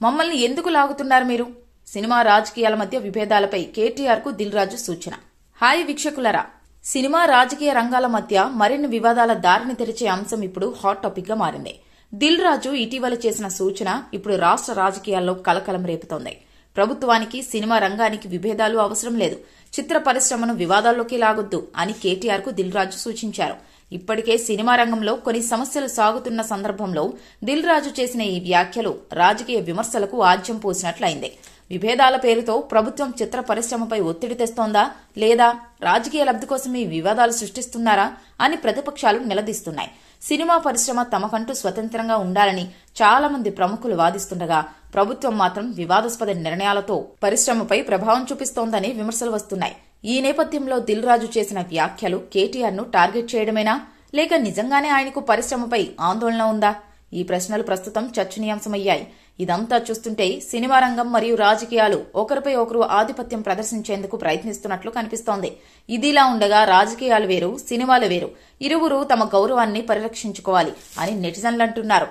మమ్మల్ని ఎందుకు లాగుతున్నారు మీరు? సినిమా రాజకీయాల మధ్య విభేదాలపై కేటీఆర్ కు దిల్ రాజు సూచన. హాయ్ వీక్షకులరా, సినిమా రాజకీయ రంగాల మధ్య మరిన్ని వివాదాల దారిని తెరిచే అంశం ఇప్పుడు హాట్ టాపిక్ గా మారింది. దిల్ రాజు ఇటీవల చేసిన సూచన ఇప్పుడు రాష్ట్ర రాజకీయాల్లో కలకలం రేపుతోంది. ప్రభుత్వానికి సినిమా రంగానికి విభేదాలు అవసరం లేదు, చిత్ర పరిశ్రమను వివాదాల్లోకి లాగొద్దు అని కేటీఆర్ కు దిల్ రాజు సూచించారు. ఇప్పటికే సినిమా రంగంలో కొన్ని సమస్యలు సాగుతున్న సందర్భంలో దిల్ రాజు చేసిన ఈ వ్యాఖ్యలు రాజకీయ విమర్శలకు ఆజ్యం పోసినట్లయింది. విభేదాల పేరుతో ప్రభుత్వం చిత్ర పరిశ్రమపై ఒత్తిడి తెస్తోందా లేదా రాజకీయ లబ్ధి కోసం ఈ వివాదాలు సృష్టిస్తున్నారా అని ప్రతిపక్షాలు నిలదీస్తున్నాయి. సినిమా పరిశ్రమ తమకంటూ స్వతంత్రంగా ఉండాలని చాలా మంది ప్రముఖులు వాదిస్తుండగా ప్రభుత్వం మాత్రం వివాదాస్పద నిర్ణయాలతో పరిశ్రమపై ప్రభావం చూపిస్తోందని విమర్శలు వస్తున్నాయి. ఈ నేపథ్యంలో దిల్ రాజు చేసిన వ్యాఖ్యలు కేటీఆర్ ను టార్గెట్ చేయడమేనా, లేక నిజంగానే ఆయనకు పరిశ్రమపై ఆందోళన ఉందా? ఈ ప్రశ్నలు ప్రస్తుతం చర్చనీయాంశమయ్యాయి. ఇదంతా చూస్తుంటే సినిమా రంగం మరియు రాజకీయాలు ఒకరిపై ఒకరు ఆధిపత్యం ప్రదర్శించేందుకు ప్రయత్నిస్తున్నట్లు కనిపిస్తోంది. ఇదిలా ఉండగా రాజకీయాలు వేరు, సినిమాలు వేరు, ఇరువురు తమ గౌరవాన్ని పరిరక్షించుకోవాలి అని నెటిజన్లు అంటున్నారు.